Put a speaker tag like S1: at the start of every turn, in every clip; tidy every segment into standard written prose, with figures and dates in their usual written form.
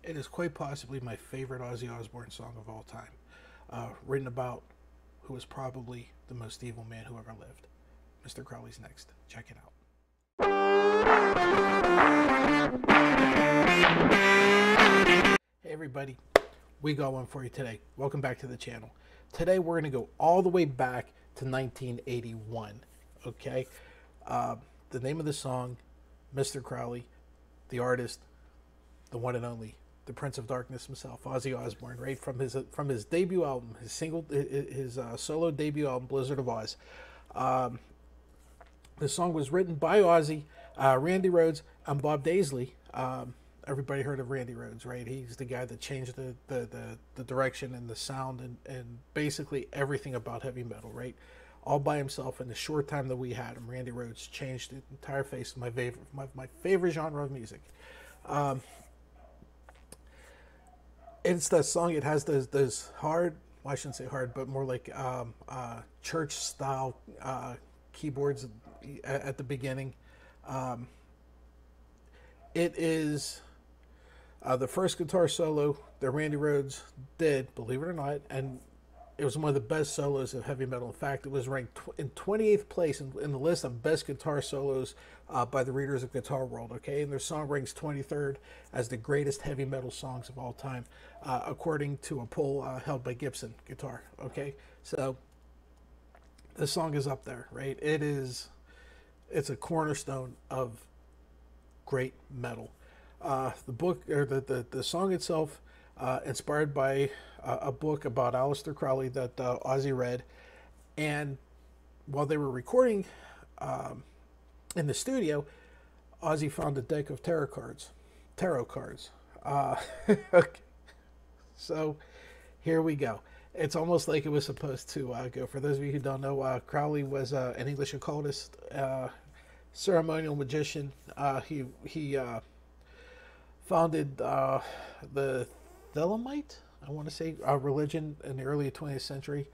S1: It is quite possibly my favorite Ozzy Osbourne song of all time, written about who was probably the most evil man who ever lived. Mr. Crowley's next. Check it out. Hey everybody, we got one for you today. Welcome back to the channel. Today we're going to go all the way back to 1981. Okay, the name of the song, Mr. Crowley, the artist, the one and only, the Prince of Darkness himself, Ozzy Osbourne, right from his debut album, his solo debut album, Blizzard of Oz. The song was written by Ozzy, Randy Rhoads, and Bob Daisley. Everybody heard of Randy Rhoads, right? He's the guy that changed the direction and the sound and basically everything about heavy metal, right? All by himself in the short time that we had him. Randy Rhoads changed the entire face of my favorite genre of music. It's that song. It has those hard, well, I shouldn't say hard, but more like church style keyboards at the beginning. It is the first guitar solo that Randy Rhoads did, believe it or not, and it was one of the best solos of heavy metal. In fact, it was ranked in 28th place in the list of best guitar solos by the readers of Guitar World, okay? And their song ranks 23rd as the greatest heavy metal songs of all time, according to a poll held by Gibson Guitar, okay? So the song is up there, right? It's a cornerstone of great metal. The book, or the song itself, inspired by a book about Aleister Crowley that Ozzy read, and while they were recording in the studio, Ozzy found a deck of tarot cards. Okay. So here we go. It's almost like it was supposed to go. For those of you who don't know, Crowley was an English occultist, ceremonial magician. He founded the Thelemite, I want to say, religion in the early 20th century.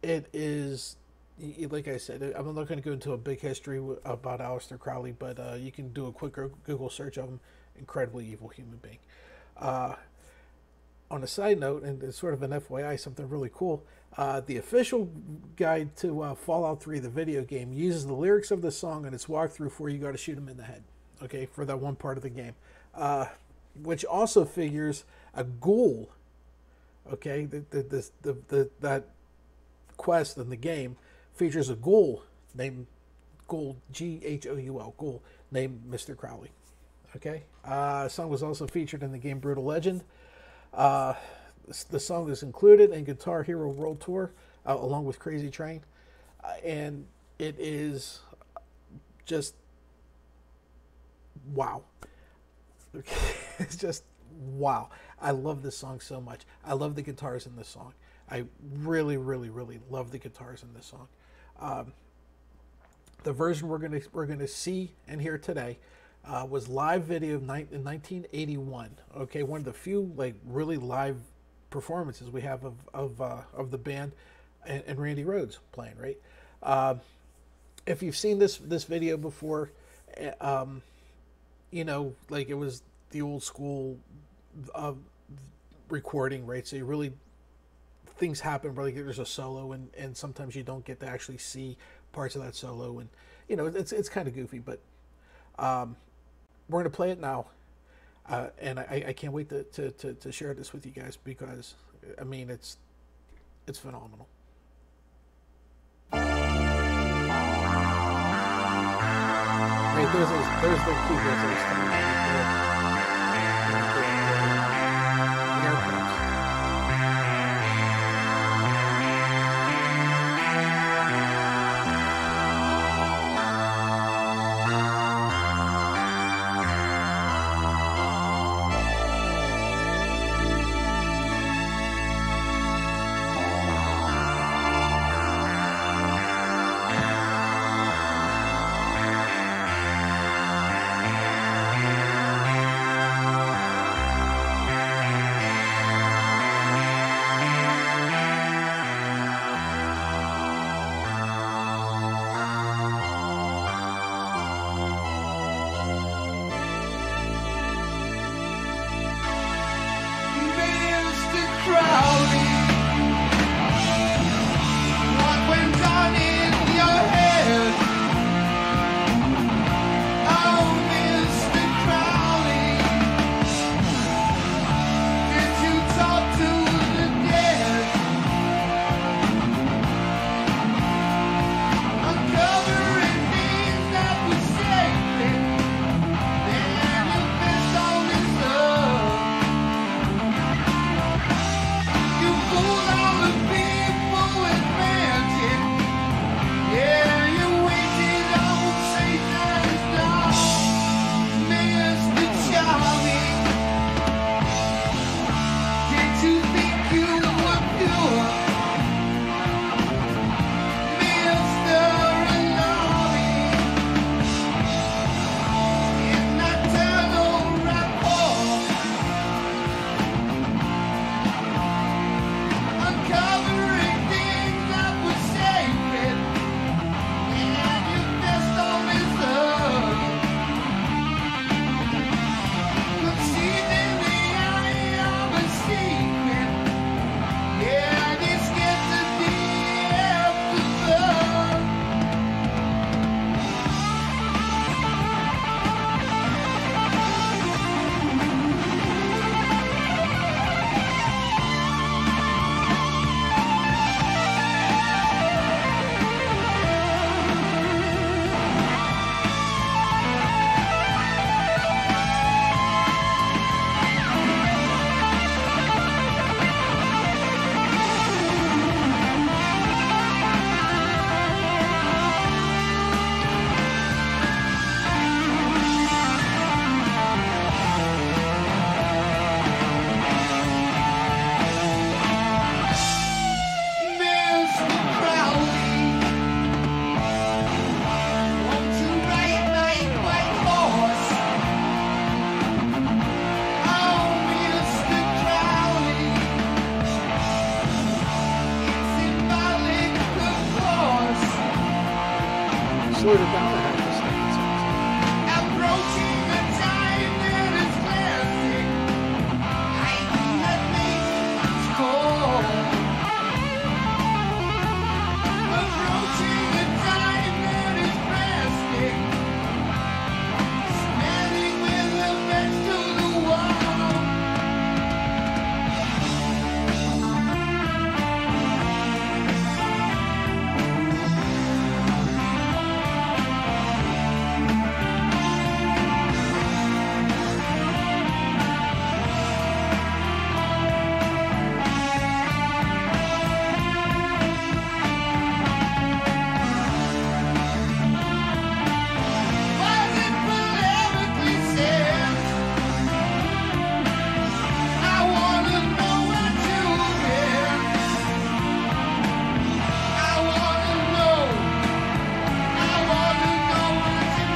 S1: It is, like I said, I'm not going to go into a big history about Aleister Crowley, but you can do a quick Google search of him. Incredibly evil human being. On a side note, and it's sort of an FYI, something really cool, the official guide to Fallout 3, the video game, uses the lyrics of the song and its walkthrough for You Gotta Shoot Him in the Head, okay, for that one part of the game. Which also figures a ghoul, okay, that quest in the game features a ghoul named Ghoul, G-H-O-U-L, ghoul, named Mr. Crowley, okay. The song was also featured in the game Brutal Legend. The song is included in Guitar Hero World Tour, along with Crazy Train, and it is just wow. It's just wow. I love this song so much. I love the guitars in this song. I really, really, really love the guitars in this song. The version we're gonna see and hear today was live video in 1981. Okay, one of the few like really live performances we have of the band and Randy Rhoads playing. Right. If you've seen this video before, you know, like it was the old school recording, right? So you really, things happen, like there's a solo and sometimes you don't get to actually see parts of that solo, and you know, it's kind of goofy, but we're gonna play it now, and I can't wait to share this with you guys, because I mean it's phenomenal. Right, there's the keyboards that are starting right there. Here it comes. slowed it down a half a second.
S2: Approaching the time that is classic. Lightning that makes us cold. Approaching the time that is plastic. Standing with the backs to the wall. Was it polemically said? I wanna know what you did. I wanna know what you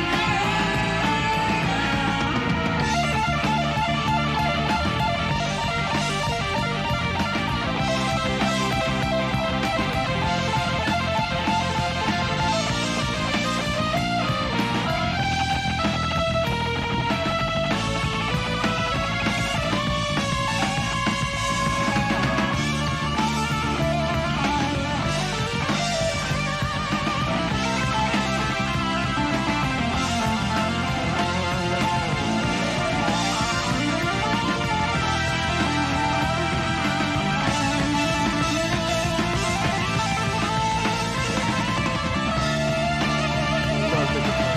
S1: Love the guitars.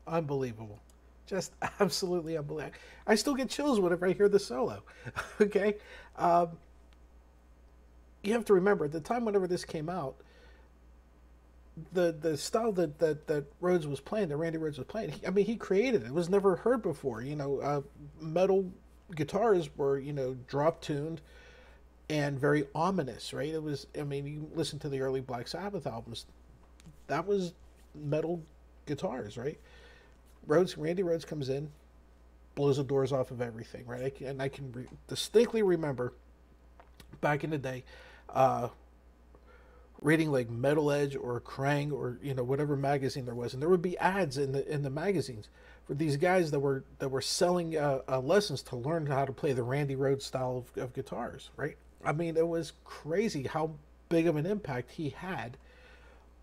S1: Unbelievable. Just absolutely unbelievable. I still get chills whenever I hear the solo. Okay? You have to remember, at the time whenever this came out, the style that Rhodes was playing, that Randy Rhodes was playing, he created it. It was never heard before. Metal guitars were, drop tuned and very ominous, right? It was, you listen to the early Black Sabbath albums, that was metal guitars, right? Randy Rhodes comes in, blows the doors off of everything, right? I can distinctly remember back in the day, reading like Metal Edge or Krang or whatever magazine there was, and there would be ads in the magazines for these guys that were selling lessons to learn how to play the Randy Rhodes style of guitars, right? It was crazy how big of an impact he had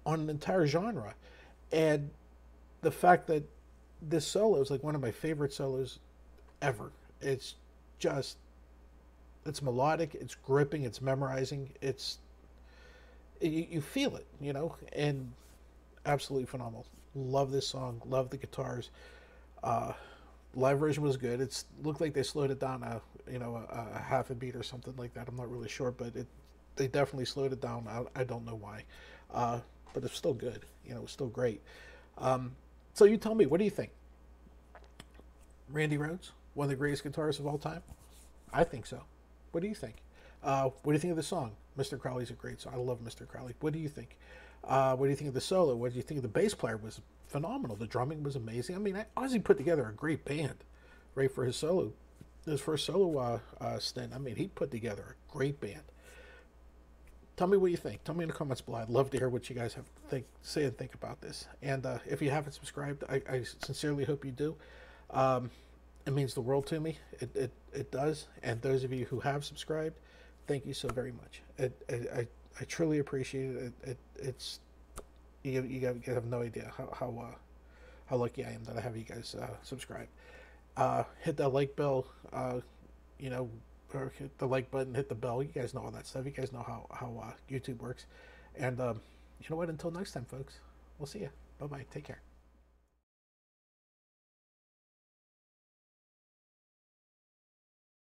S1: on an entire genre, and the fact that this solo is like one of my favorite solos ever. It's melodic, it's gripping, it's memorizing, you feel it, and absolutely phenomenal. Love this song, love the guitars. Live version was good. It looked like they slowed it down a half a beat or something like that. I'm not really sure, but they definitely slowed it down. I don't know why, but it's still good. It's still great. So you tell me, what do you think? Randy Rhodes, one of the greatest guitarists of all time? I think so. What do you think? What do you think of the song? Mr. Crowley's a great song. I love Mr. Crowley. What do you think? What do you think of the solo? What do you think of the bass player? Was phenomenal. The drumming was amazing. Ozzy put together a great band, right, for his first solo stint. He put together a great band. Tell me what you think. Tell me in the comments below. I'd love to hear what you guys have to say and think about this. And if you haven't subscribed, I sincerely hope you do. It means the world to me. It does. And those of you who have subscribed, thank you so very much. I truly appreciate it. It's you have no idea how lucky I am that I have you guys subscribe. Hit that like bell. You know, or hit the like button, hit the bell. You guys know all that stuff. You guys know how YouTube works. And you know what? Until next time, folks. We'll see you. Bye bye. Take care.